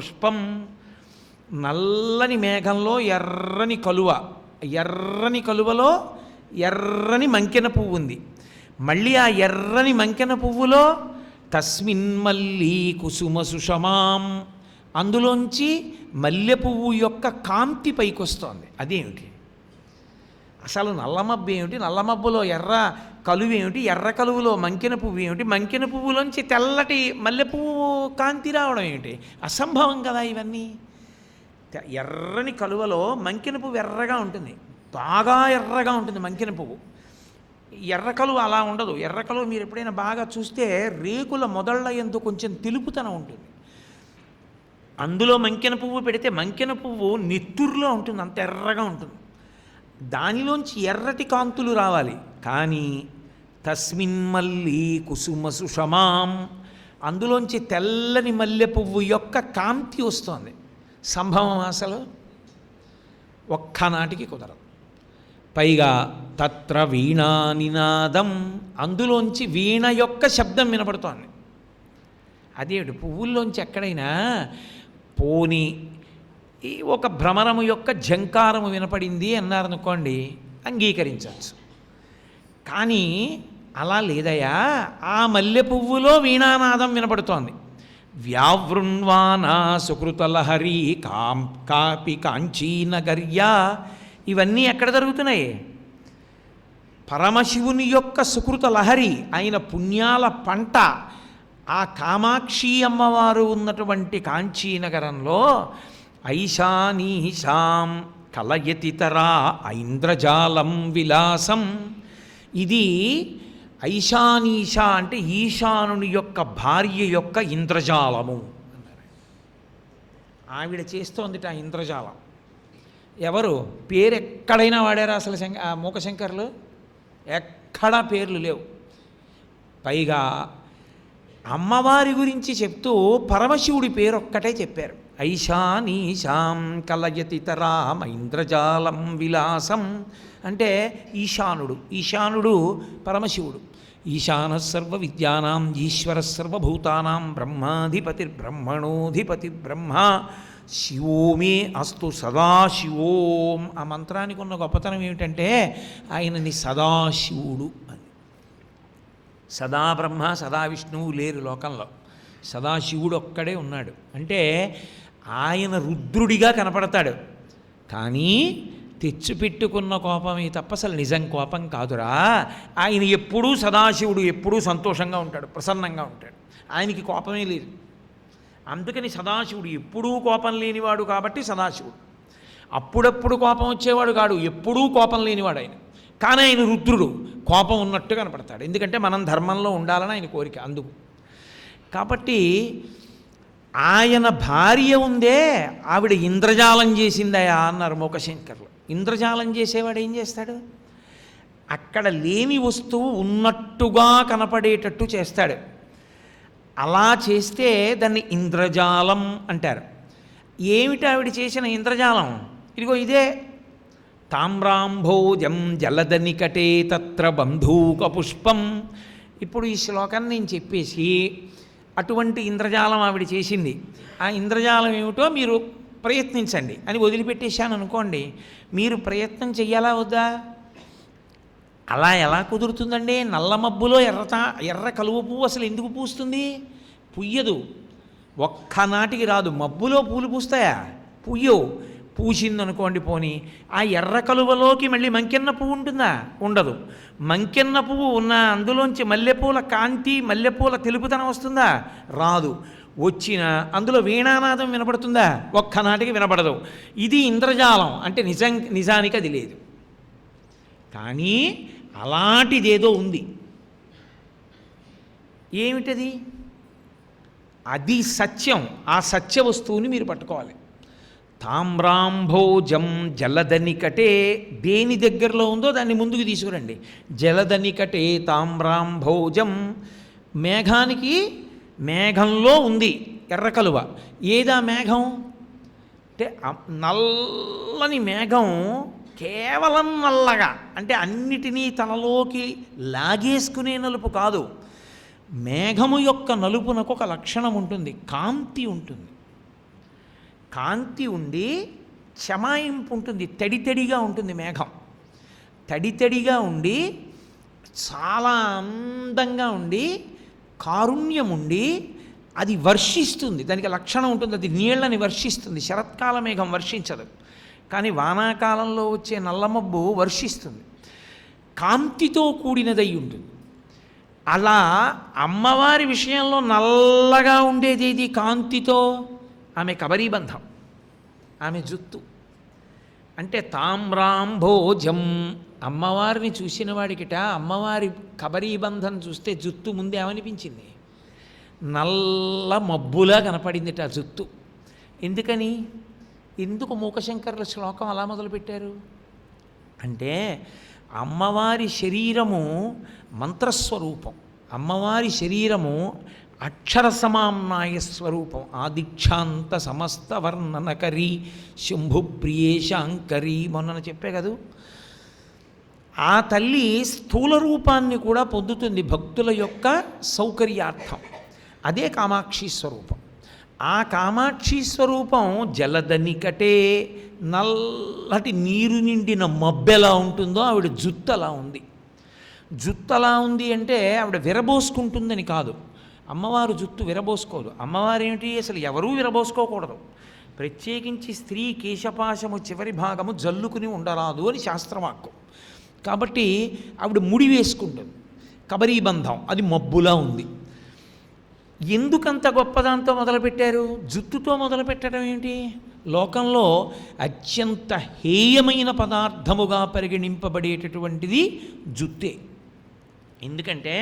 పుష్పం, నల్లని మేఘంలో ఎర్రని కలువ, ఎర్రని కలువలో ఎర్రని మంకెన పువ్వు ఉంది. మళ్ళీ ఆ ఎర్రని మంకెన పువ్వులో తస్మిన్ మల్లీ కుసుమ సుషమాం, అందులోంచి మల్లె పువ్వు యొక్క కాంతి పైకొస్తోంది. అదేమిటి అసలు? నల్లమబ్బు ఏమిటి? నల్లమబ్బులో ఎర్ర కలువ ఏమిటి? ఎర్ర కలువులో మంకెన పువ్వు ఏమిటి? మంకెన పువ్వులోంచి తెల్లటి మల్లె పువ్వు కాంతి రావడం ఏమిటి? అసంభవం కదా ఇవన్నీ. ఎర్రని కలువలో మంకెన పువ్వు ఎర్రగా ఉంటుంది, బాగా ఎర్రగా ఉంటుంది మంకెన పువ్వు. ఎర్ర కలువ అలా ఉండదు. ఎర్ర కలువ మీరు ఎప్పుడైనా బాగా చూస్తే రేకుల మొదళ్ళ ఎందు కొంచెం తెలుపుతనం ఉంటుంది. అందులో మంకెన పువ్వు పెడితే మంకెన పువ్వు నెత్తురులో ఉంటుంది, అంత ఎర్రగా ఉంటుంది. దానిలోంచి ఎర్రటి కాంతులు రావాలి. కానీ తస్మిన్ మల్లీ కుసుమ సుషమాం, అందులోంచి తెల్లని మల్లె పువ్వు యొక్క కాంతి వస్తోంది. సంభవం అసలు ఒక్కనాటికి కుదరదు. పైగా తత్ర వీణా నినాదం, అందులోంచి వీణ యొక్క శబ్దం వినపడుతోంది. అదేమిటి? పువ్వుల్లోంచి ఎక్కడైనా పోని ఈ ఒక భ్రమరము యొక్క ఝంకారము వినపడింది అన్నారనుకోండి, అంగీకరించవచ్చు. కానీ అలా లేదయా, ఆ మల్లె పువ్వులో వీణానాదం వినపడుతోంది. వ్యావృణ్వానా సుకృతలహరి కాపి కాంచీనగర్యా, ఇవన్నీ ఎక్కడ జరుగుతున్నాయి? పరమశివుని యొక్క సుకృత లహరి, ఆయన పుణ్యాల పంట ఆ కామాక్షి అమ్మవారు ఉన్నటువంటి కాంచీనగరంలో ఐశానీశాం కలయతితరా ఐంద్రజాలం విలాసం. ఇది ఐశానీష అంటే ఈశానుని యొక్క భార్య యొక్క ఇంద్రజాలము అన్నారు. ఆవిడ చేస్తోందిట ఆ ఇంద్రజాలం. ఎవరు? పేరు ఎక్కడైనా వాడారా అసలు? మూకశంకర్లు ఎక్కడా పేర్లు లేవు. పైగా అమ్మవారి గురించి చెప్తూ పరమశివుడి పేరు ఒక్కటే చెప్పారు. ఐశానీశాం కలయతితరాం ఐంద్రజాలం విలాసం అంటే ఈశానుడు. ఈశానుడు పరమశివుడు. ఈశాన సర్వ విద్యానాం ఈశ్వర సర్వభూతానాం బ్రహ్మాధిపతిర్బ్రహ్మణోధిపతి బ్రహ్మ శివోమే అస్తు సదాశివోం. ఆ మంత్రానికి ఉన్న గొప్పతనం ఏమిటంటే ఆయనని సదాశివుడు అని. సదా బ్రహ్మ సదా విష్ణువు లేరు లోకంలో, సదాశివుడు ఒక్కడే ఉన్నాడు. అంటే ఆయన రుద్రుడిగా కనపడతాడు, కానీ తెచ్చిపెట్టుకున్న కోపమే తప్ప అసలు నిజం కోపం కాదురా. ఆయన ఎప్పుడూ సదాశివుడు, ఎప్పుడూ సంతోషంగా ఉంటాడు, ప్రసన్నంగా ఉంటాడు. ఆయనకి కోపమే లేదు. అందుకని సదాశివుడు ఎప్పుడూ కోపం లేనివాడు కాబట్టి సదాశివుడు. అప్పుడప్పుడు కోపం వచ్చేవాడు కాడు, ఎప్పుడూ కోపం లేనివాడు ఆయన. కానీ ఆయన రుద్రుడు, కోపం ఉన్నట్టు కనపడతాడు. ఎందుకంటే మనం ధర్మంలో ఉండాలని ఆయన కోరిక. అందుకు కాబట్టి ఆయన భార్య ఉందే, ఆవిడ ఇంద్రజాలం చేసిందయా అన్నారు మూకశంకర్లు. ఇంద్రజాలం చేసేవాడు ఏం చేస్తాడు? అక్కడ లేని వస్తువు ఉన్నట్టుగా కనపడేటట్టు చేస్తాడు. అలా చేస్తే దాన్ని ఇంద్రజాలం అంటారు. ఏమిటి ఆవిడ చేసిన ఇంద్రజాలం? ఇదిగో ఇదే. తామ్రాంభోజం జలదనికటే తత్ర బంధూక పుష్పం. ఇప్పుడు ఈ శ్లోకాన్ని నేను చెప్పేసి అటువంటి ఇంద్రజాలం ఆవిడ చేసింది, ఆ ఇంద్రజాలం ఏమిటో మీరు ప్రయత్నించండి అని వదిలిపెట్టేశాను అనుకోండి, మీరు ప్రయత్నం చెయ్యాలా వద్దా? అలా ఎలా కుదురుతుందండి? నల్ల మబ్బులో ఎర్ర కలువ పువ్వు అసలు ఎందుకు పూస్తుంది? పుయ్యదు, ఒక్కనాటికి రాదు. మబ్బులో పూలు పూస్తాయా? పుయ్యవు. పూసిందనుకోండి పోని, ఆ ఎర్ర కలువలోకి మళ్ళీ మంకెన్న పువ్వు ఉంటుందా? ఉండదు. మంకెన్న పువ్వు ఉన్న అందులోంచి మల్లెపూల కాంతి, మల్లెపూల తెలుపుతనం వస్తుందా? రాదు. వచ్చిన అందులో వీణానాదం వినపడుతుందా? ఒక్కనాటికి వినపడదు. ఇది ఇంద్రజాలం అంటే నిజానికి అది లేదు. కానీ అలాంటిదేదో ఉంది. ఏమిటది? అది సత్యం. ఆ సత్య వస్తువుని మీరు పట్టుకోవాలి. తామ్రాంభోజం జలదనికటే, దేని దగ్గరలో ఉందో దాన్ని ముందుకు తీసుకురండి. జలదనికటే తామ్రాంభోజం, మేఘానికి మేఘంలో ఉంది ఎర్రకలువ. ఏదా మేఘం అంటే నల్లని మేఘం, కేవలం నల్లగా అంటే అన్నిటినీ తనలోకి లాగేసుకునే నలుపు కాదు. మేఘము యొక్క నలుపునకు ఒక లక్షణం ఉంటుంది, కాంతి ఉంటుంది. కాంతి ఉండి చమాయింపు ఉంటుంది, తడితడిగా ఉంటుంది మేఘం. తడితడిగా ఉండి చాలా అందంగా ఉండి కారుణ్యం ఉండి అది వర్షిస్తుంది. దానికి లక్షణం ఉంటుంది, అది నీళ్లని వర్షిస్తుంది. శరత్కాల మేఘం వర్షించదు, కానీ వానాకాలంలో వచ్చే నల్లమబ్బు వర్షిస్తుంది, కాంతితో కూడినదై ఉంటుంది. అలా అమ్మవారి విషయంలో నల్లగా ఉండేది ఏది కాంతితో? ఆమె కబరీబంధం, ఆమె జుత్తు. అంటే తామ్రాంభోజం, అమ్మవారిని చూసిన వాడికిట అమ్మవారి కబరీబంధం చూస్తే జుత్తు ముందే ఏమనిపించింది? నల్ల మబ్బులా కనపడిందిట ఆ జుత్తు. ఎందుకని? ఎందుకు మూకశంకరుల శ్లోకం అలా మొదలుపెట్టారు అంటే, అమ్మవారి శరీరము మంత్రస్వరూపం, అమ్మవారి శరీరము అక్షర సమామ్నాయ స్వరూపం. ఆదిక్షాంత సమస్త వర్ణనకరి శంభుప్రియేశాంకరి మొన్న చెప్పే కదూ. ఆ తల్లి స్థూల రూపాన్ని కూడా పొందుతుంది భక్తుల యొక్క సౌకర్యార్థం. అదే కామాక్షి స్వరూపం. ఆ కామాక్షి స్వరూపం జలద నికటే, నల్లటి నీరు నిండిన మబ్బెలా ఉంటుందో ఆవిడ జుత్తు అలా ఉంది. జుత్తు అలా ఉంది అంటే ఆవిడ విరబోసుకుంటుందని కాదు. అమ్మవారు జుత్తు విరబోసుకోదు. అమ్మవారు ఏమిటి? అసలు ఎవరూ విరబోసుకోకూడదు. ప్రత్యేకించి స్త్రీ కేశపాశము చివరి భాగము జల్లుకుని ఉండరాదు అని శాస్త్రవాక్కు. కాబట్టి ఆవిడ ముడి వేసుకుంటుంది. కబరీబంధం అది మబ్బులా ఉంది. ఎందుకంత గొప్పదాంతో మొదలుపెట్టారు? జుత్తుతో మొదలుపెట్టడం ఏంటి? లోకంలో అత్యంత హేయమైన పదార్థముగా పరిగణింపబడేటటువంటిది జుత్తే. ఎందుకంటే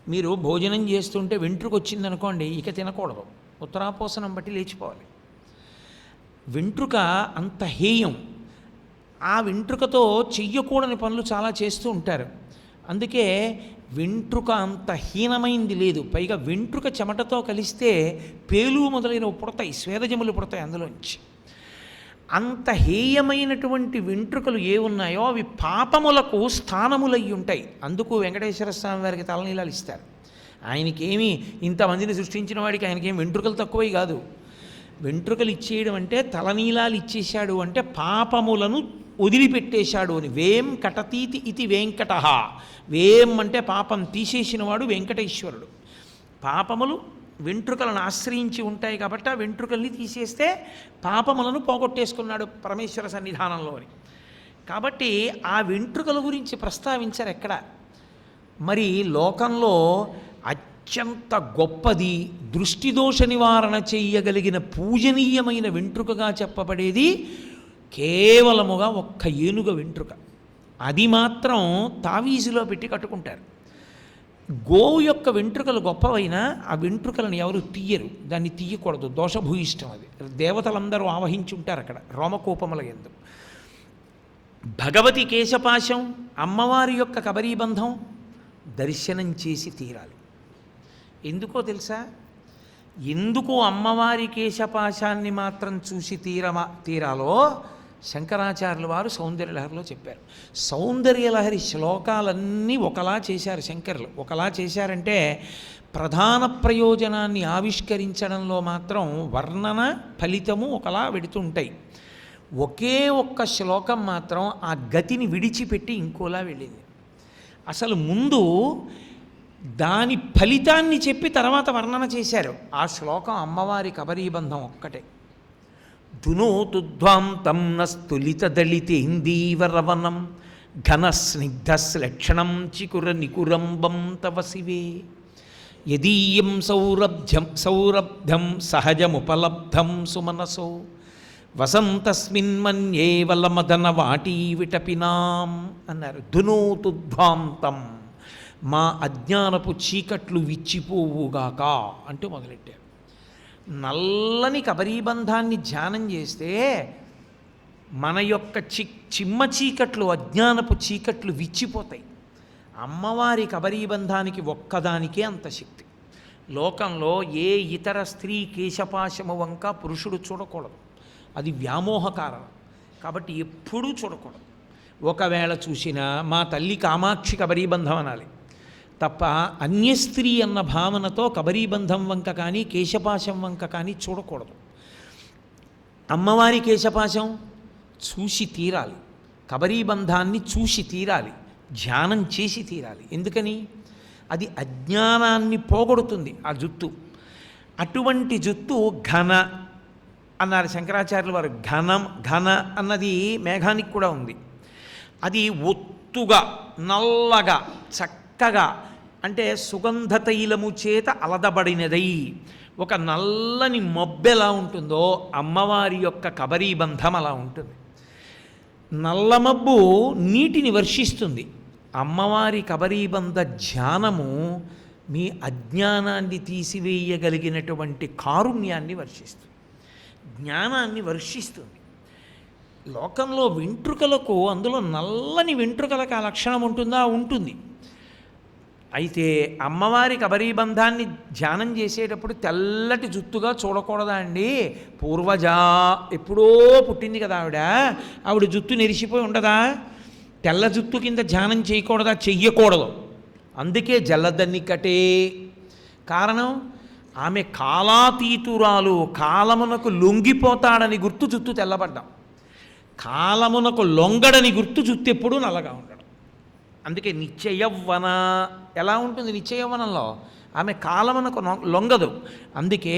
మీరు భోజనం చేస్తుంటే వెంట్రుక వచ్చిందనుకోండి, ఇక తినకూడదు, ఉత్తరాపోసనం బట్టి లేచిపోవాలి. వెంట్రుక అంత హేయం. ఆ వెంట్రుకతో చెయ్యకూడని పనులు చాలా చేస్తూ ఉంటారు. అందుకే వెంట్రుక అంత హీనమైంది లేదు. పైగా వెంట్రుక చెమటతో కలిస్తే పేలు మొదలైనవి పుడతాయి, స్వేదజములు పుడతాయి అందులోంచి. అంత హేయమైనటువంటి వెంట్రుకలు ఏ ఉన్నాయో అవి పాపములకు స్థానములయ్యి ఉంటాయి. అందుకు వెంకటేశ్వర స్వామి వారికి తలనీలాలు ఇస్తారు. ఆయనకేమి ఇంతమందిని సృష్టించిన వాడికి ఆయనకేం వెంట్రుకలు తక్కువై కాదు. వెంట్రుకలు ఇచ్చేయడం అంటే తలనీలాలు ఇచ్చేశాడు అంటే పాపములను వదిలిపెట్టేశాడు అని. వేం కటతీతి ఇది వెంకట. వేం అంటే పాపం తీసేసినవాడు వెంకటేశ్వరుడు. పాపములు వెంట్రుకలను ఆశ్రయించి ఉంటాయి కాబట్టి ఆ వెంట్రుకల్ని తీసేస్తే పాపములను పోగొట్టేసుకున్నాడు పరమేశ్వర సన్నిధానంలో అని. కాబట్టి ఆ వెంట్రుకల గురించి ప్రస్తావించారు ఎక్కడ. మరి లోకంలో అత్యంత గొప్పది, దృష్టిదోష నివారణ చేయగలిగిన పూజనీయమైన వెంట్రుకగా చెప్పబడేది కేవలముగా ఒక్క ఏనుగ వెంట్రుక. అది మాత్రం తావీజులో పెట్టి కట్టుకుంటారు. గోవు యొక్క వెంట్రుకలు గొప్పవైనా ఆ వెంట్రుకలను ఎవరు తీయరు, దాన్ని తీయకూడదు, దోషభూయిష్టం అది. దేవతలందరూ ఆవహించి ఉంటారు అక్కడ రోమకోపముల యందు. భగవతి కేశపాశం, అమ్మవారి యొక్క కబరీబంధం దర్శనం చేసి తీరాలి. ఎందుకో తెలుసా? ఎందుకు అమ్మవారి కేశపాశాన్ని మాత్రం చూసి తీరాలో శంకరాచార్యుల వారు సౌందర్యలహరిలో చెప్పారు. సౌందర్యలహరి శ్లోకాలన్నీ ఒకలా చేశారు శంకరులు. ఒకలా చేశారంటే ప్రధాన ప్రయోజనాన్ని ఆవిష్కరించడంలో మాత్రం వర్ణన ఫలితము ఒకలా వెడుతుంటాయి. ఒకే ఒక్క శ్లోకం మాత్రం ఆ గతిని విడిచిపెట్టి ఇంకోలా వెళ్ళింది. అసలు ముందు దాని ఫలితాన్ని చెప్పి తర్వాత వర్ణన చేశారు. ఆ శ్లోకం అమ్మవారి కబరీబంధం ఒక్కటే. ధునోతుధ్వాంతం నస్తులిత దళితేందీవరవనం ఘన స్నిగ్ధశ్లక్షణం చికుర నికురంబం తవ శివే యదీయం సౌరభ్యం సహజముపలబ్ధం సుమనసో వసంతస్మిన్మన్యే వలమదన వాటీ విటపినాం అన్నారు. ధునోతుధ్వాంతం, మా అజ్ఞానపు చీకట్లు విచ్చిపోవుగాక అంటూ మొదలెట్టారు. నల్లని కబరీబంధాన్ని ధ్యానం చేస్తే మన యొక్క చిమ్మ చీకట్లు, అజ్ఞానపు చీకట్లు విచ్చిపోతాయి. అమ్మవారి కబరీబంధానికి ఒక్కదానికే అంత శక్తి. లోకంలో ఏ ఇతర స్త్రీ కేశపాశము వంక పురుషుడు చూడకూడదు, అది వ్యామోహకారణం. కాబట్టి ఎప్పుడూ చూడకూడదు. ఒకవేళ చూసినా మా తల్లి కామాక్షి కబరీబంధం అనాలి తప్ప అన్యస్త్రీ అన్న భావనతో కబరీబంధం వంక కానీ కేశపాశం వంక కానీ చూడకూడదు. అమ్మవారి కేశపాశం చూసి తీరాలి, కబరీబంధాన్ని చూసి తీరాలి, ధ్యానం చేసి తీరాలి. ఎందుకని? అది అజ్ఞానాన్ని పోగొడుతుంది ఆ జుత్తు. అటువంటి జుత్తు ఘన అన్నారు శంకరాచార్యుల వారు. ఘన అన్నది మేఘానికి కూడా ఉంది. అది ఒత్తుగా నల్లగా చక్కగా, అంటే సుగంధ తైలము చేత అలదబడినదై ఒక నల్లని మబ్బెలా ఉంటుందో అమ్మవారి యొక్క కబరీబంధం అలా ఉంటుంది. నల్లమబ్బు నీటిని వర్షిస్తుంది. అమ్మవారి కబరీబంధ ధ్యానము మీ అజ్ఞానాన్ని తీసివేయగలిగినటువంటి కారుణ్యాన్ని వర్షిస్తుంది, జ్ఞానాన్ని వర్షిస్తుంది. లోకంలో వెంట్రుకలకు, అందులో నల్లని వెంట్రుకలకు ఆ లక్షణం ఉంటుందా? ఉంటుంది. అయితే అమ్మవారి కబరీబంధాన్ని ధ్యానం చేసేటప్పుడు తెల్లటి జుత్తుగా చూడకూడదా అండి? పూర్వజా, ఎప్పుడో పుట్టింది కదా ఆవిడ జుత్తు నెరిసిపోయి ఉండదా? తెల్ల జుత్తు కింద ధ్యానం చేయకూడదా? చెయ్యకూడదు. అందుకే జల్లదన్నికటే. కారణం, ఆమె కాలాతీతురాలు, కాలమునకు లొంగిపోతాడని గుర్తు జుత్తు తెల్లబడ్డాం. కాలమునకు లొంగడని గుర్తు జుత్తు ఎప్పుడూ నల్లగా ఉండడం. అందుకే నిత్యయవ్వన ఎలా ఉంటుంది? నిత్యయవ్వనంలో ఆమె కాలమునకు లొంగదు. అందుకే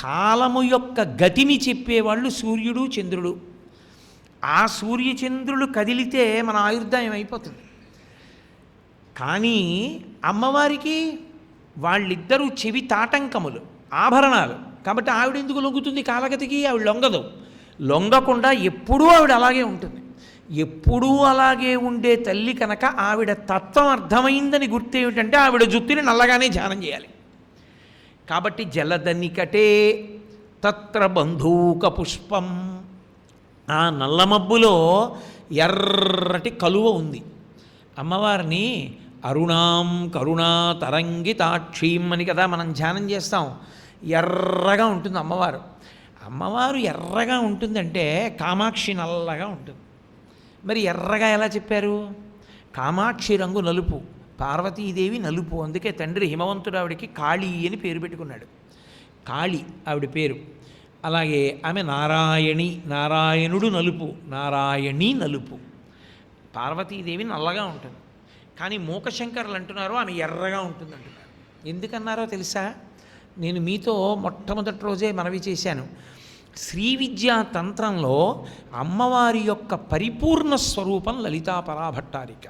కాలము యొక్క గతిని చెప్పేవాళ్ళు సూర్యుడు చంద్రుడు. ఆ సూర్యచంద్రులు కదిలితే మన ఆయుర్దాయం అయిపోతుంది. కానీ అమ్మవారికి వాళ్ళిద్దరూ చెవి తాటంకములు, ఆభరణాలు. కాబట్టి ఆవిడ ఎందుకు లొంగుతుంది కాలగతికి? ఆవిడ లొంగదు. లొంగకుండా ఎప్పుడూ ఆవిడ అలాగే ఉంటుంది. ఎప్పుడూ అలాగే ఉండే తల్లి కనుక ఆవిడ తత్వం అర్థమైందని గుర్తేమిటంటే ఆవిడ జుత్తుని నల్లగానే ధ్యానం చేయాలి. కాబట్టి జలదన్నికటే తత్ర బంధూక పుష్పం. ఆ నల్లమబ్బులో ఎర్రటి కలువ ఉంది. అమ్మవారిని అరుణాం కరుణా తరంగితాక్షీం అని కదా మనం ధ్యానం చేస్తాం. ఎర్రగా ఉంటుంది అమ్మవారు. అమ్మవారు ఎర్రగా ఉంటుందంటే కామాక్షి నల్లగా ఉంటుంది. మరి ఎర్రగా ఎలా చెప్పారు? కామాక్షి రంగు నలుపు, పార్వతీదేవి నలుపు. అందుకే తండ్రి హిమవంతుడు ఆవిడికి కాళీ అని పేరు పెట్టుకున్నాడు. కాళీ ఆవిడ పేరు. అలాగే ఆమె నారాయణి, నారాయణుడు నలుపు, నారాయణి నలుపు. పార్వతీదేవి నల్లగా ఉంటుంది. కానీ మూకశంకరులు అంటున్నారు ఆమె ఎర్రగా ఉంటుంది అంటున్నారు. ఎందుకన్నారో తెలుసా? నేను మీతో మొట్టమొదటి రోజే మనవి చేశాను. శ్రీ విద్యా తంత్రంలో అమ్మవారి యొక్క పరిపూర్ణ స్వరూపం లలితాపరాభట్టారిక.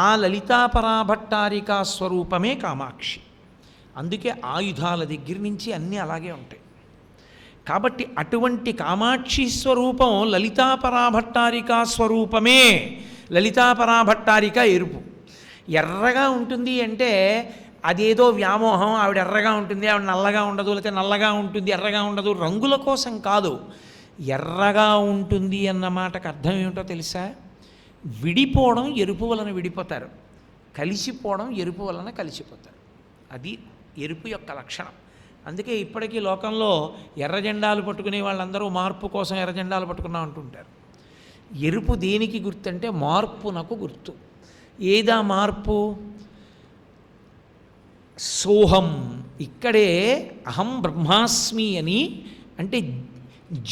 ఆ లలితాపరాభట్టారిక స్వరూపమే కామాక్షి. అందుకే ఆయుధాల దగ్గర నుంచి అన్నీ అలాగే ఉంటాయి. కాబట్టి అటువంటి కామాక్షి స్వరూపం లలితాపరాభట్టారిక స్వరూపమే. లలితాపరాభట్టారిక ఎరుపు. ఎర్రగా ఉంటుంది అంటే అదేదో వ్యామోహం. ఆవిడ ఎర్రగా ఉంటుంది, ఆవిడ నల్లగా ఉండదు, లేకపోతే నల్లగా ఉంటుంది ఎర్రగా ఉండదు, రంగుల కోసం కాదు. ఎర్రగా ఉంటుంది అన్న మాటకు అర్థం ఏమిటో తెలుసా? విడిపోవడం ఎరుపు వలన విడిపోతారు, కలిసిపోవడం ఎరుపు వలన కలిసిపోతారు. అది ఎరుపు యొక్క లక్షణం. అందుకే ఇప్పటికీ లోకంలో ఎర్ర జెండాలు పట్టుకునే వాళ్ళందరూ మార్పు కోసం ఎర్ర జెండాలు పట్టుకున్నాం అంటుంటారు. ఎరుపు దేనికి గుర్తు అంటే మార్పునకు గుర్తు. ఏదా మార్పు? సోహం. ఇక్కడే అహం బ్రహ్మాస్మి అని, అంటే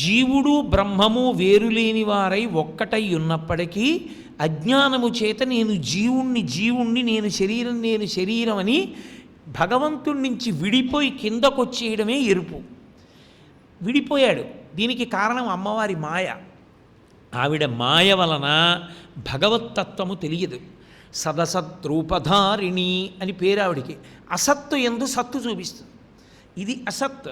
జీవుడు బ్రహ్మము వేరులేని వారై ఒక్కటై ఉన్నప్పటికీ అజ్ఞానము చేత నేను జీవుణ్ణి నేను శరీరం అని భగవంతుడి నుంచి విడిపోయి కిందకొచ్చేయడమే ఎరుపు. విడిపోయాడు. దీనికి కారణం అమ్మవారి మాయ. ఆవిడ మాయ వలన భగవత్తత్వము తెలియదు. సదసద్రూపధారిణి అని పేరు ఆవిడికి. అసత్తు ఎందు సత్తు చూపిస్తుంది. ఇది అసత్.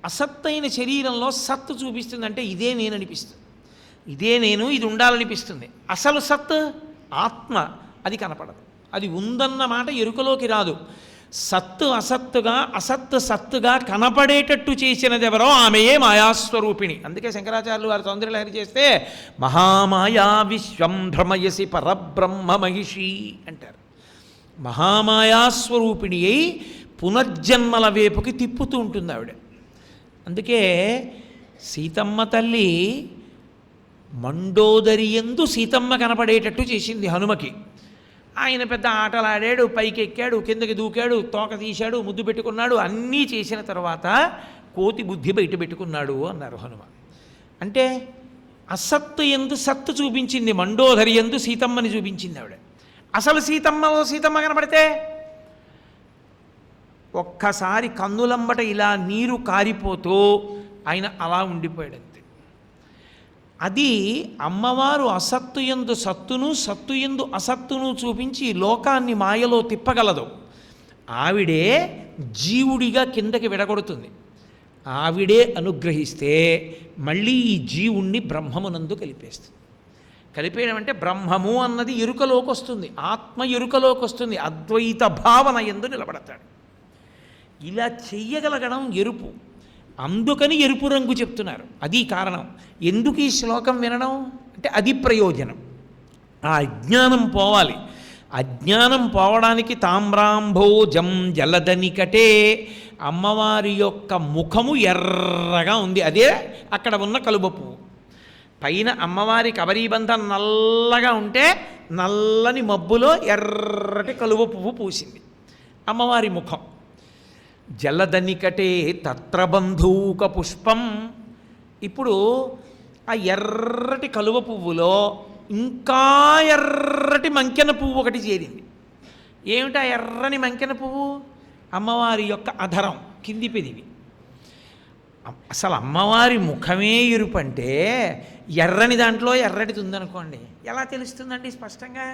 అసత్తైన శరీరంలో సత్తు చూపిస్తుంది. అంటే ఇదే నేను అనిపిస్తుంది, ఇదే నేను, ఇది ఉండాలనిపిస్తుంది. అసలు సత్ ఆత్మ, అది కనపడదు. అది ఉందన్న మాట ఎరుకలోకి రాదు. సత్తు అసత్తుగా, అసత్తు సత్తుగా కనపడేటట్టు చేసినది ఎవరో ఆమెయే మాయాస్వరూపిణి. అందుకే శంకరాచార్యులు వారు సౌందర్యలహరి చేస్తే మహామాయా విశ్వం భ్రమయసి పరబ్రహ్మ మహిషి అంటారు. మహామాయాస్వరూపిణి అయి పునర్జన్మల వైపుకి తిప్పుతూ ఉంటుంది ఆవిడ. అందుకే సీతమ్మ తల్లి మండోదరి యందు సీతమ్మ కనపడేటట్టు చేసింది హనుమకి. ఆయన పెద్ద ఆటలాడాడు, పైకి ఎక్కాడు, కిందకి దూకాడు, తోక తీశాడు, ముద్దు పెట్టుకున్నాడు. అన్నీ చేసిన తర్వాత కోతి బుద్ధి బయట పెట్టుకున్నాడు అన్నారు హనుమ. అంటే అసత్తు ఎందు సత్తు చూపించింది, మండోదరి ఎందు సీతమ్మని చూపించింది ఆవిడ. అసలు సీతమ్మ కనబడితే ఒక్కసారి కన్నులంబట ఇలా నీరు కారిపోతూ ఆయన అలా ఉండిపోయాడంతే. అది అమ్మవారు అసత్తు ఎందు సత్తును, సత్తు ఎందు అసత్తును చూపించి లోకాన్ని మాయలో తిప్పగలదు. ఆవిడే జీవుడిగా కిందకి విడగొడుతుంది. ఆవిడే అనుగ్రహిస్తే మళ్ళీ ఈ జీవుణ్ణి బ్రహ్మమునందు కలిపేస్తుంది. కలిపేయడం అంటే బ్రహ్మము అన్నది ఎరుకలోకి వస్తుంది, ఆత్మ ఎరుకలోకి వస్తుంది, అద్వైత భావన యందు నిలబడతాడు. ఇలా చెయ్యగలగడం ఎరుపు. అందుకని ఎరుపు రంగు చెప్తున్నారు. అది కారణం. ఎందుకు ఈ శ్లోకం వినడం అంటే అది ప్రయోజనం. ఆ అజ్ఞానం పోవాలి. అజ్ఞానం పోవడానికి తామ్రాంభోజం జలదనికటే, అమ్మవారి యొక్క ముఖము ఎర్రగా ఉంది, అదే అక్కడ ఉన్న కలువ పువ్వు. పైన అమ్మవారి కబరీబంధం నల్లగా ఉంటే నల్లని మబ్బులో ఎర్రటి కలువ పువ్వు పూసింది అమ్మవారి ముఖం. జలదనికటే తత్రబంధూక పుష్పం. ఇప్పుడు ఆ ఎర్రటి కలువ పువ్వులో ఇంకా ఎర్రటి మంకెన పువ్వు ఒకటి చేరింది. ఏమిటా ఎర్రని మంకెన పువ్వు? అమ్మవారి యొక్క అధరం, కింది పెదివి. అసలు అమ్మవారి ముఖమే ఎరుపంటే ఎర్రని దాంట్లో ఎర్రటిది ఉందనుకోండి, ఎలా తెలుస్తుందండి స్పష్టంగా?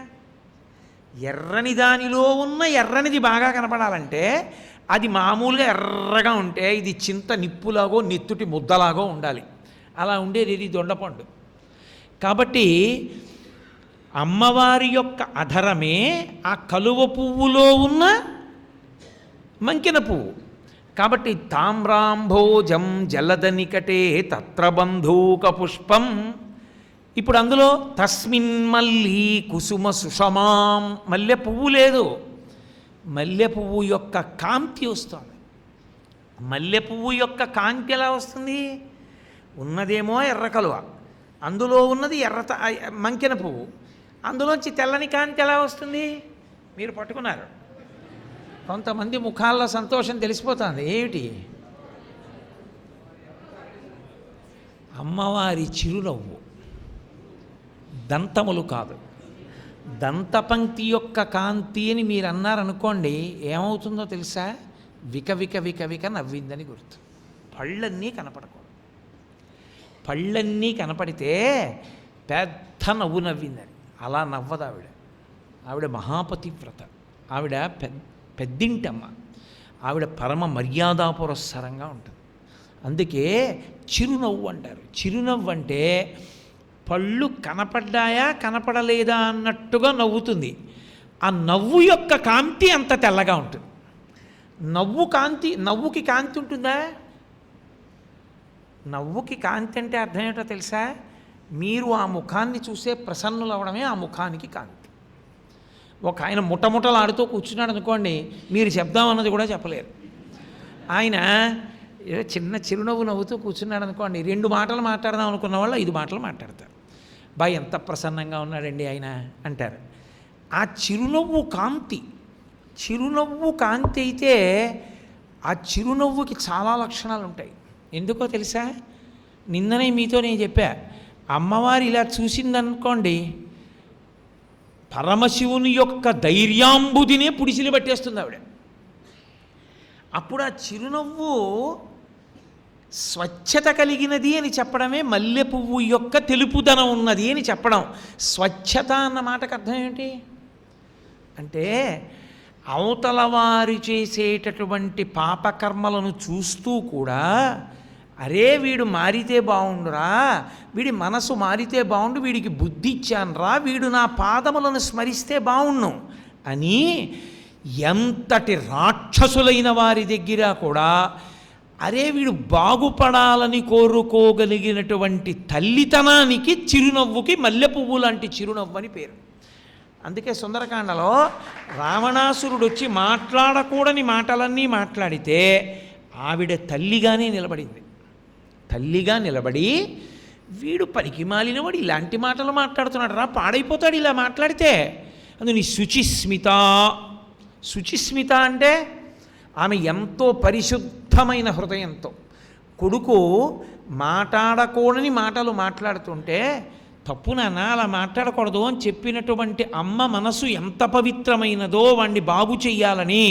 ఎర్రని దానిలో ఉన్న ఎర్రనిది బాగా కనపడాలంటే అది మామూలుగా ఎర్రగా ఉంటే ఇది చింత నిప్పులాగో నెత్తుటి ముద్దలాగో ఉండాలి. అలా ఉండేది ఇది దొండపండు. కాబట్టి అమ్మవారి యొక్క అధరమే ఆ కలువ పువ్వులో ఉన్న మంకెన పువ్వు. కాబట్టి తామ్రాంభోజం జలదనికటే తత్రబంధూక పుష్పం. ఇప్పుడు అందులో తస్మిన్ మల్లీ కుసుమ సుషమాం, మల్లె పువ్వు లేదు, మల్లె పువ్వు యొక్క కాంతి వస్తుంది. మల్లె పువ్వు యొక్క కాంతి ఎలా వస్తుంది? ఉన్నదేమో ఎర్ర కలువ, అందులో ఉన్నది మంకెన పువ్వు, అందులోంచి తెల్లని కాంతి ఎలా వస్తుంది? మీరు పట్టుకున్నారు. కొంతమంది ముఖాల్లో సంతోషం తెలిసిపోతుంది. ఏమిటి? అమ్మవారి చిరునవ్వు, దంతములు కాదు. దంతపంక్తి యొక్క కాంతి అని మీరు అన్నారనుకోండి, ఏమవుతుందో తెలుసా? విక విక విక విక నవ్విందని గుర్తు. పళ్ళన్నీ కనపడకూడదు. పళ్ళన్నీ కనపడితే పెద్ద నవ్వు నవ్విందని. అలా నవ్వదు ఆవిడ. ఆవిడ మహాపతివ్రత, ఆవిడ పెద్దింటమ్మ, ఆవిడ పరమ మర్యాదాపురస్సరంగా ఉంటుంది. అందుకే చిరునవ్వు అంటారు. చిరునవ్వు అంటే పళ్ళు కనపడ్డాయా కనపడలేదా అన్నట్టుగా నవ్వుతుంది. ఆ నవ్వు యొక్క కాంతి అంత తెల్లగా ఉంటుంది. నవ్వుకి కాంతి ఉంటుందా? నవ్వుకి కాంతి అంటే అర్థం ఏంటో తెలుసా? మీరు ఆ ముఖాన్ని చూసే ప్రసన్నులు అవడమే ఆ ముఖానికి కాంతి. ఒక ఆయన ముట్టముట్టలాడుతూ కూర్చున్నాడు అనుకోండి, మీరు చెప్దామన్నది కూడా చెప్పలేరు. ఆయన ఏదో చిన్న చిరునవ్వు నవ్వుతూ కూర్చున్నాడు అనుకోండి, 2 మాటలు మాట్లాడదాం అనుకున్న వాళ్ళు 5 మాటలు మాట్లాడతారు. బా ఎంత ప్రసన్నంగా ఉన్నాడండి ఆయన అంటారు. ఆ చిరునవ్వు కాంతి. చిరునవ్వు కాంతి అయితే ఆ చిరునవ్వుకి చాలా లక్షణాలు ఉంటాయి. ఎందుకో తెలుసా? నిన్ననే మీతో నేను చెప్పా, అమ్మవారు ఇలా చూసిందనుకోండి, పరమశివుని యొక్క ధైర్యాంబుదినే పుడిసిలి పట్టేస్తుంది ఆవిడ. అప్పుడు ఆ చిరునవ్వు స్వచ్ఛత కలిగినది అని చెప్పడమే మల్లె పువ్వు యొక్క తెలుపుదనం ఉన్నది అని చెప్పడం. స్వచ్ఛత అన్న మాటకు అర్థం ఏంటి అంటే, అవతల వారు చేసేటటువంటి పాపకర్మలను చూస్తూ కూడా, అరే వీడు మారితే బాగుండురా, వీడి మనసు మారితే బాగుండు, వీడికి బుద్ధి ఇచ్చానురా, వీడు నా పాదములను స్మరిస్తే బాగుండు అని ఎంతటి రాక్షసులైన వారి దగ్గర కూడా అరే వీడు బాగుపడాలని కోరుకోగలిగినటువంటి తల్లితనానికి చిరునవ్వుకి మల్లె పువ్వు లాంటి చిరునవ్వు అని పేరు. అందుకే సుందరకాండలో రావణాసురుడు వచ్చి మాట్లాడకూడని మాటలన్నీ మాట్లాడితే ఆవిడ తల్లిగానే నిలబడింది. తల్లిగా నిలబడి, వీడు పనికి మాలినవాడు ఇలాంటి మాటలు మాట్లాడుతున్నాడు రా, పాడైపోతాడు ఇలా మాట్లాడితే. అందుని శుచిస్మిత. శుచిస్మిత అంటే ఆమె ఎంతో పరిశుద్ధమైన హృదయంతో, కొడుకు మాట్లాడకూడని మాటలు మాట్లాడుతుంటే తప్పు నాన్న అలా మాట్లాడకూడదు అని చెప్పినటువంటి అమ్మ మనసు ఎంత పవిత్రమైనదో వాణ్ణి బాగు చెయ్యాలని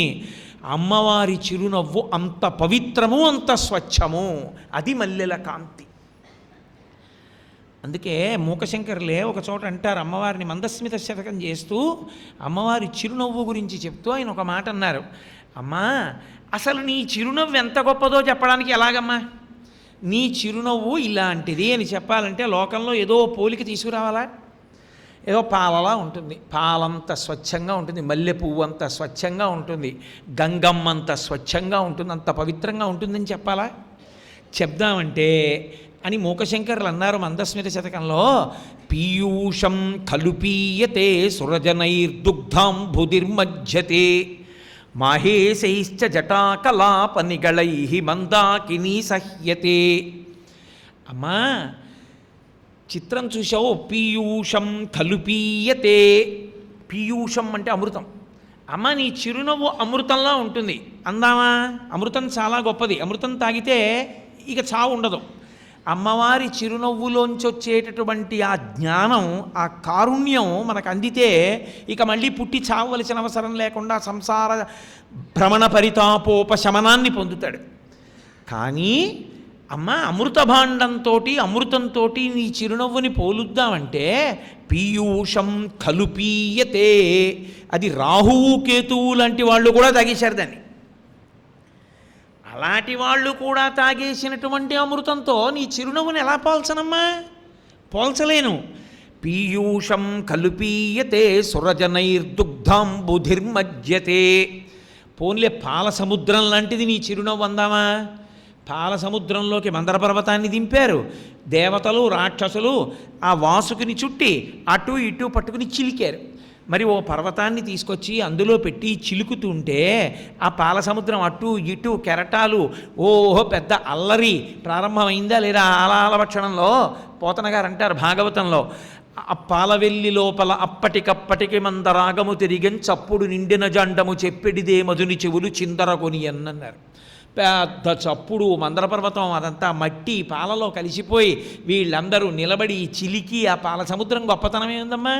అమ్మవారి చిరునవ్వు అంత పవిత్రము అంత స్వచ్ఛము. అది మల్లెల కాంతి. అందుకే మూకశంకరులే ఒక చోట అంటారు, అమ్మవారిని మందస్మిత శతకం చేస్తూ అమ్మవారి చిరునవ్వు గురించి చెప్తూ ఆయన ఒక మాట అన్నారు. అమ్మా, అసలు నీ చిరునవ్వు ఎంత గొప్పదో చెప్పడానికి ఎలాగమ్మా? నీ చిరునవ్వు ఇలాంటిది అని చెప్పాలంటే లోకంలో ఏదో పోలిక తీసుకురావాలా? ఏదో పాలలా ఉంటుంది, పాలంత స్వచ్ఛంగా ఉంటుంది, మల్లె పువ్వు అంత స్వచ్ఛంగా ఉంటుంది, గంగమ్మ అంత స్వచ్ఛంగా ఉంటుంది, అంత పవిత్రంగా ఉంటుందని చెప్పాలా? చెప్దామంటే అని మూకశంకరులు అన్నారు మందస్మిత శతకంలో, పీయూషం కలుపీయతే సురజనైర్దుగ్ధాంబుధిర్మజ్జతే మాహేశైశ్చ జటాకలాపనిగళై మందాకినీ సహ్యతే. అమ్మా, చిత్రం చూసావు, పీయూషం కలుపీయతే. పీయూషం అంటే అమృతం. అమ్మ, నీ చిరునవ్వు అమృతంలా ఉంటుంది అందామా? అమృతం చాలా గొప్పది, అమృతం తాగితే ఇక చావు ఉండదు. అమ్మవారి చిరునవ్వులోంచి వచ్చేటటువంటి ఆ జ్ఞానం, ఆ కారుణ్యం మనకు అందితే ఇక మళ్ళీ పుట్టి చావవలసిన అవసరం లేకుండా సంసార భ్రమణ పరితాపోపశమనాన్ని పొందుతాడు. కానీ అమ్మ, అమృత భాండంతో అమృతంతో నీ చిరునవ్వుని పోలుద్దామంటే పీయూషం కలుపీయతే. అది రాహువు కేతువు లాంటి వాళ్ళు కూడా తాగేశారు దాన్ని. అలాంటి వాళ్ళు కూడా తాగేసినటువంటి అమృతంతో నీ చిరునవ్వుని ఎలా పోల్చనమ్మా? పోల్చలేను. పీయూషం కలుపీయతే సురజనైర్దుగ్ధాంబుధిర్మజ్యతే. పోన్లే పాల సముద్రం లాంటిది నీ చిరునవ్వు అందామా? పాల సముద్రంలోకి మందర పర్వతాన్ని దింపారు దేవతలు, రాక్షసులు. ఆ వాసుకుని చుట్టి అటు ఇటు పట్టుకుని చిలికారు. మరి ఓ పర్వతాన్ని తీసుకొచ్చి అందులో పెట్టి చిలుకుతుంటే ఆ పాల సముద్రం అటు ఇటు కెరటాలు, ఓహో పెద్ద అల్లరి ప్రారంభమైందా లేదా? ఆలాలవక్షణంలో పోతన గారు అంటారు భాగవతంలో, ఆ పాలవెల్లి లోపల అప్పటికప్పటికి మందరాగము తిరిగం చప్పుడు నిండిన జండము చెప్పెడిదే మధుని చెవులు చిందరకొని అన్నారు. పెద్ద చప్పుడు, మందర పర్వతం అదంతా మట్టి పాలలో కలిసిపోయి వీళ్ళందరూ నిలబడి చిలికి ఆ పాల సముద్రం గొప్పతనం ఏముందమ్మా?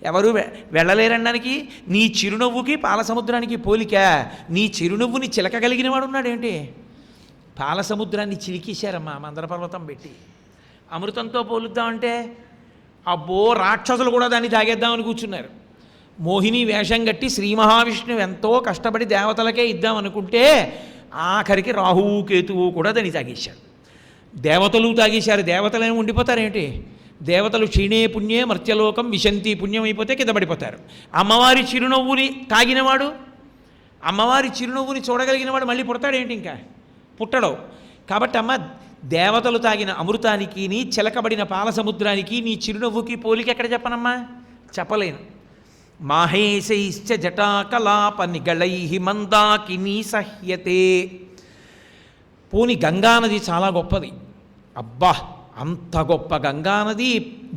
ఎవరు వెళ్ళలేరనడానికి. నీ చిరునవ్వుకి పాల సముద్రానికి పోలిక. నీ చిరునవ్వుని చిలకగలిగిన వాడు ఉన్నాడేంటి? పాల సముద్రాన్ని చిలికేశారమ్మా మందర పర్వతం పెట్టి. అమృతంతో పోలుద్దామంటే అబ్బో, రాక్షసులు కూడా దాన్ని తాగేద్దామని కూర్చున్నారు. మోహిని వేషం కట్టి శ్రీ మహావిష్ణువు ఎంతో కష్టపడి దేవతలకే ఇద్దామనుకుంటే ఆఖరికి రాహువు కేతువు కూడా దాన్ని తాగేశారు. దేవతలు తాగేశారు. దేవతలేమో ఉండిపోతారేంటి? దేవతలు క్షీణే పుణ్యే మర్త్యలోకం విశంతి పుణ్యం అయిపోతే కింద పడిపోతారు. అమ్మవారి చిరునవ్వుని తాగినవాడు, అమ్మవారి చిరునవ్వుని చూడగలిగినవాడు మళ్ళీ పుడతాడేంటి? ఇంకా పుట్టడు. కాబట్టి అమ్మ, దేవతలు తాగిన అమృతానికి, నీ చిలకబడిన పాల సముద్రానికి, నీ చిరునవ్వుకి పోలిక ఎక్కడ చెప్పనమ్మా? చెప్పలేను. మాహేశైశ్చ జటాకలాపనిగళై మందాకినీ సహ్యతే. పోని గంగానది చాలా గొప్పది. అబ్బా, అంత గొప్ప గంగానది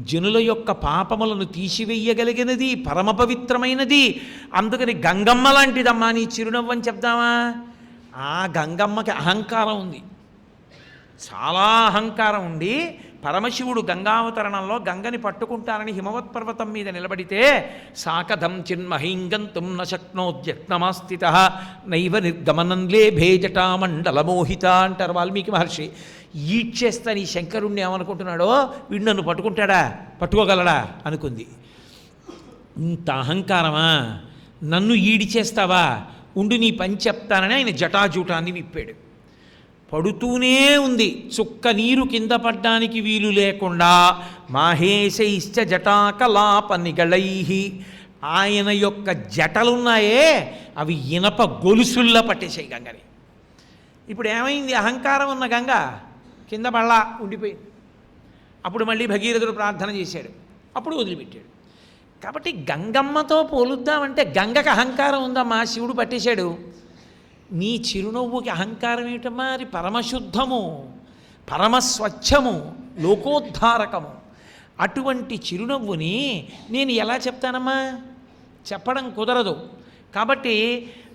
జనుల యొక్క పాపములను తీసివేయగలిగినది, పరమ పవిత్రమైనది. అందుకని గంగమ్మ లాంటిదమ్మా నీ చిరునవ్వు అని చెప్దామా? ఆ గంగమ్మకి అహంకారం ఉంది, చాలా అహంకారం ఉండి పరమశివుడు గంగావతరణంలో గంగని పట్టుకుంటానని హిమవత్ పర్వతం మీద నిలబడితే సాకథం చిన్మహీంగంతుం న శక్నోద్యత్నమాస్థిత నైవ నిర్గమనం లేభే జటామండలమోహిత అంటారు వాల్మీకి మహర్షి. ఈడ్చేస్తాను ఈ శంకరుణ్ణి ఏమనుకుంటున్నాడో, వీడు నన్ను పట్టుకుంటాడా, పట్టుకోగలడా అనుకుంది. ఇంత అహంకారమా? నన్ను ఈడిచేస్తావా? ఉండు నీ పని చెప్తానని ఆయన జటాజూటాన్ని విప్పాడు. పడుతూనే ఉంది, చుక్క నీరు కింద పడ్డానికి వీలు లేకుండా. మాహేశైశ్చ జటాకలాపనిగళై. ఆయన యొక్క జటలున్నాయే అవి ఇనప గొలుసుల్లా పట్టేశాయి గంగని. ఇప్పుడు ఏమైంది? అహంకారం ఉన్న గంగ కింద పళ్ళ ఉండిపోయింది. అప్పుడు మళ్ళీ భగీరథుడు ప్రార్థన చేశాడు, అప్పుడు వదిలిపెట్టాడు. కాబట్టి గంగమ్మతో పోలుద్దామంటే గంగకు అహంకారం ఉందమ్మా, శివుడు పట్టేశాడు. నీ చిరునవ్వుకి అహంకారం ఏమిటమ్మా? అది పరమశుద్ధము, పరమస్వచ్ఛము, లోకోద్ధారకము. అటువంటి చిరునవ్వుని నేను ఎలా చెప్తానమ్మా? చెప్పడం కుదరదు. కాబట్టి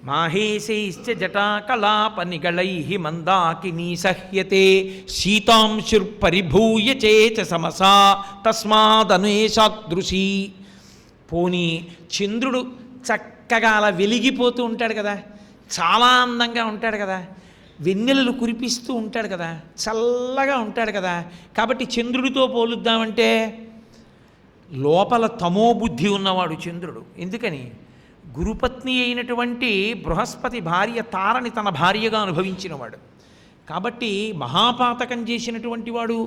మాహేశైశ్చ జటాకలాపనిగళై మందాకినీ సహ్యతే శీతాంశుర్పరిభూయ చేచ సమసా తస్మాదనేషాదృశీ. పోనీ చంద్రుడు చక్కగా అలా వెలిగిపోతూ ఉంటాడు కదా, చాలా అందంగా ఉంటాడు కదా, వెన్నెలలు కురిపిస్తూ ఉంటాడు కదా, చల్లగా ఉంటాడు కదా. కాబట్టి చంద్రుడితో పోలుద్దామంటే లోపల తమోబుద్ధి ఉన్నవాడు చంద్రుడు. ఎందుకని? గురుపత్ని అయినటువంటి బృహస్పతి భార్య తారని తన భార్యగా అనుభవించినవాడు. కాబట్టి మహాపాతకం చేసినటువంటి వాడు.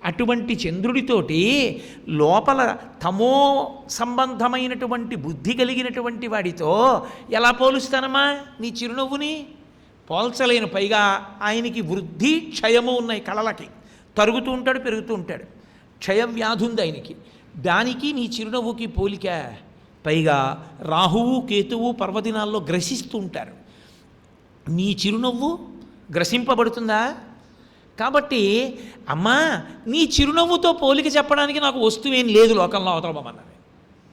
అటువంటి చంద్రుడితోటి లోపల తమో సంబంధమైనటువంటి బుద్ధి కలిగినటువంటి వాడితో ఎలా పోలుస్తానమ్మా నీ చిరునవ్వుని? పోల్చలేను. పైగా ఆయనకి వృద్ధి క్షయము ఉన్నాయి, కళలకి తరుగుతూ ఉంటాడు, పెరుగుతూ ఉంటాడు. క్షయవ్యాధి ఉంది ఆయనకి. దానికి నీ చిరునవ్వుకి పోలిక. పైగా రాహువు కేతువు పర్వదినాల్లో గ్రసిస్తూ ఉంటారు. నీ చిరునవ్వు గ్రసింపబడుతుందా? కాబట్టి అమ్మా నీ చిరునవ్వుతో పోలిక చెప్పడానికి నాకు వస్తువేం లేదు లోకంలో, అవతలమన్నది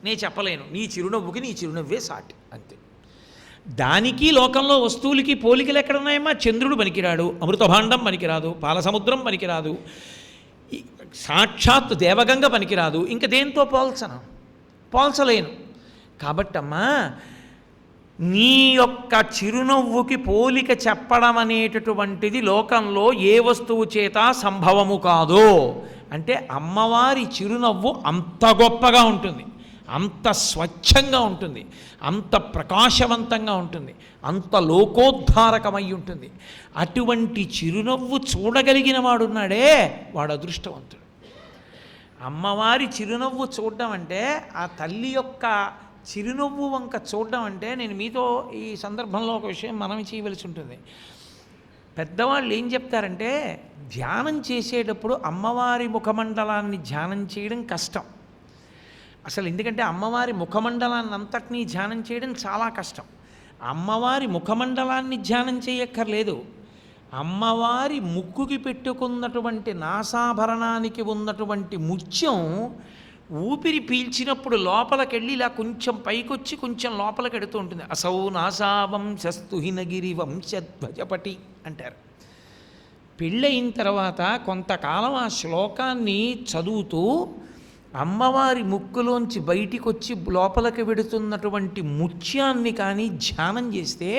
నేను చెప్పలేను. నీ చిరునవ్వుకి నీ చిరునవ్వే సాటి, అంతే. దానికి లోకంలో వస్తువులకి పోలికలు ఎక్కడున్నాయమ్మా? చంద్రుడు పనికిరాడు, అమృతభాండం పనికిరాదు, పాలసముద్రం పనికిరాదు, సాక్షాత్ దేవగంగ పనికిరాదు. ఇంక దేంతో పోల్చలేను. కాబట్టమ్మా నీ యొక్క చిరునవ్వుకి పోలిక చెప్పడం అనేటటువంటిది లోకంలో ఏ వస్తువు చేత సంభవము కాదు. అంటే అమ్మవారి చిరునవ్వు అంత గొప్పగా ఉంటుంది, అంత స్వచ్ఛంగా ఉంటుంది, అంత ప్రకాశవంతంగా ఉంటుంది, అంత లోకోద్ధారకమై ఉంటుంది. అటువంటి చిరునవ్వు చూడగలిగిన వాడున్నాడే వాడు అదృష్టవంతుడు. అమ్మవారి చిరునవ్వు చూడడం అంటే, ఆ తల్లి యొక్క చిరునవ్వు వంక చూడడం అంటే, నేను మీతో ఈ సందర్భంలో ఒక విషయం మనవి చేయవలసి ఉంటుంది. పెద్దవాళ్ళు ఏం చెప్తారంటే, ధ్యానం చేసేటప్పుడు అమ్మవారి ముఖమండలాన్ని ధ్యానం చేయడం కష్టం అసలు. ఎందుకంటే అమ్మవారి ముఖమండలాన్ని అంతటినీ ధ్యానం చేయడం చాలా కష్టం. అమ్మవారి ముఖమండలాన్ని ధ్యానం చేయక్కర్లేదు. అమ్మవారి ముక్కుకి పెట్టుకున్నటువంటి నాసాభరణానికి ఉన్నటువంటి ముత్యం ఊపిరి పీల్చినప్పుడు లోపలికెళ్ళి ఇలా కొంచెం పైకొచ్చి కొంచెం లోపలికి ఎడుతూ ఉంటుంది. అసౌ నాసావంశస్తు హినగిరి వంశధ్వజపటి అంటారు. పెళ్ళయిన తర్వాత కొంతకాలం ఆ శ్లోకాన్ని చదువుతూ అమ్మవారి ముక్కులోంచి బయటికి వచ్చి లోపలికి వెడుతున్నటువంటి ముత్యాన్ని కానీ ధ్యానం చేస్తే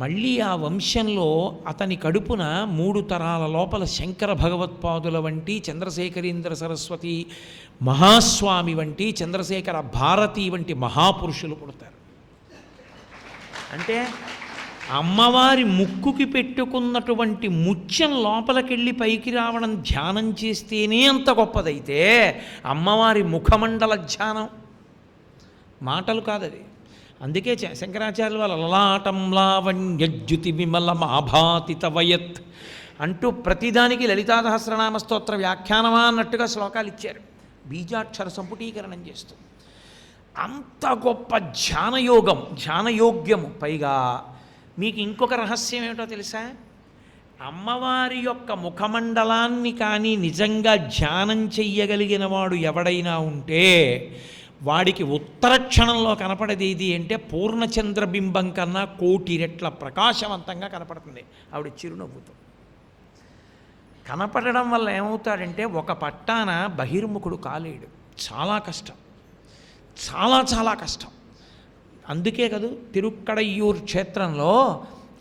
మళ్ళీ ఆ వంశంలో అతని కడుపున 3 తరాల లోపల శంకర భగవత్పాదుల వంటి, చంద్రశేఖరేంద్ర సరస్వతి మహాస్వామి వంటి, చంద్రశేఖర భారతి వంటి మహాపురుషులు పుడతారు. అంటే అమ్మవారి ముక్కుకి పెట్టుకున్నటువంటి ముత్యం లోపలికెళ్ళి పైకి రావడం ధ్యానం చేస్తేనే అంత గొప్పదైతే, అమ్మవారి ముఖమండల ధ్యానం మాటలు కాదది. అందుకే శంకరాచార్యుల వాళ్ళ లలాటం లావణ్యజ్యుతి విమలమాభాతి తవయత్ అంటూ ప్రతిదానికి లలితా సహస్రనామ స్తోత్ర వ్యాఖ్యానమా అన్నట్టుగా శ్లోకాలు ఇచ్చారు, బీజాక్షర సంపుటీకరణం చేస్తూ. అంత గొప్ప ధ్యానయోగ్యము. పైగా మీకు ఇంకొక రహస్యం ఏమిటో తెలుసా? అమ్మవారి యొక్క ముఖమండలాన్ని కానీ నిజంగా ధ్యానం చెయ్యగలిగిన వాడు ఎవడైనా ఉంటే వాడికి ఉత్తర క్షణంలో కనపడేది అంటే పూర్ణచంద్రబింబం కన్నా 1,000,000 రెట్ల ప్రకాశవంతంగా కనపడుతుంది ఆవిడ చిరునవ్వుతో. కనపడడం వల్ల ఏమవుతాడంటే ఒక పట్టాన బహిర్ముఖుడు కాలేడు. చాలా కష్టం, చాలా చాలా కష్టం. అందుకే కదా తిరుక్కడయ్యూర్ క్షేత్రంలో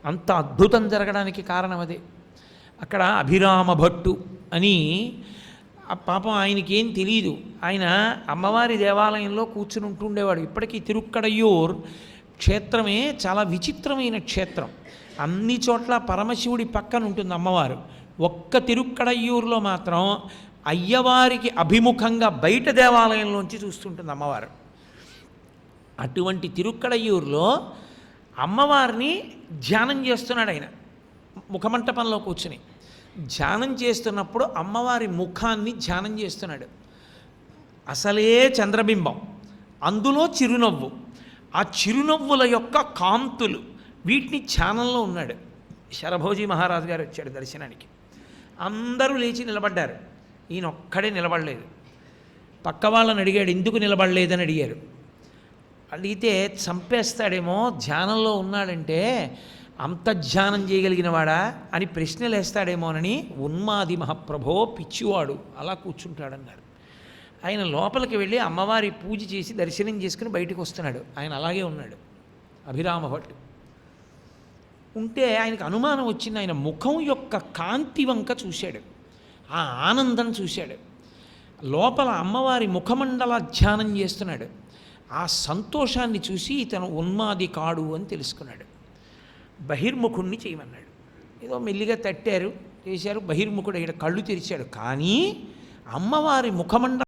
అంత అద్భుతం జరగడానికి కారణం అదే. అక్కడ అభిరామ భట్టు అని పాపం ఆయనకేం తెలియదు, ఆయన అమ్మవారి దేవాలయంలో కూర్చుని ఉంటుండేవాడు. ఇప్పటికీ తిరుక్కడయ్యూర్ క్షేత్రమే చాలా విచిత్రమైన క్షేత్రం. అన్ని చోట్ల పరమశివుడి పక్కన ఉంటుంది అమ్మవారు. ఒక్క తిరుక్కడయ్యూరులో మాత్రం అయ్యవారికి అభిముఖంగా బయట దేవాలయంలోంచి చూస్తుంటుంది అమ్మవారు. అటువంటి తిరుక్కడయ్యూరులో అమ్మవారిని ధ్యానం చేస్తున్నాడు ఆయన ముఖమంటపంలో కూర్చుని. ధ్యానం చేస్తున్నప్పుడు అమ్మవారి ముఖాన్ని ధ్యానం చేస్తున్నాడు. అసలే చంద్రబింబం, అందులో చిరునవ్వు, ఆ చిరునవ్వుల యొక్క కాంతులు, వీటిని ధ్యానంలో ఉన్నాడు. శరభోజీ మహారాజు గారు వచ్చాడు దర్శనానికి. అందరూ లేచి నిలబడ్డారు, ఈయన ఒక్కడే నిలబడలేదు. పక్క వాళ్ళని అడిగాడు, ఎందుకు నిలబడలేదని అడిగారు. అడిగితే చంపేస్తాడేమో, ధ్యానంలో ఉన్నాడంటే అంత ధ్యానం చేయగలిగిన వాడా అని ప్రశ్నలు వేస్తాడేమోనని, ఉన్మాది మహాప్రభో పిచ్చివాడు అలా కూర్చుంటాడన్నారు. ఆయన లోపలికి వెళ్ళి అమ్మవారి పూజ చేసి దర్శనం చేసుకుని బయటకు వస్తున్నాడు. ఆయన అలాగే ఉన్నాడు అభిరామ భట్టు. ఉంటే ఆయనకు అనుమానం వచ్చింది. ఆయన ముఖం యొక్క కాంతి వంక చూశాడు, ఆ ఆనందం చూశాడు. లోపల అమ్మవారి ముఖమండల ధ్యానం చేస్తున్నాడు. ఆ సంతోషాన్ని చూసి ఇతను ఉన్మాది కాడు అని తెలుసుకున్నాడు. బహిర్ముఖుణ్ణి చేయమన్నాడు. ఏదో మెల్లిగా తట్టారు, చేశారు. బహిర్ముఖుడు ఇక్కడ కళ్ళు తెరిచాడు. కానీ అమ్మవారి ముఖమండల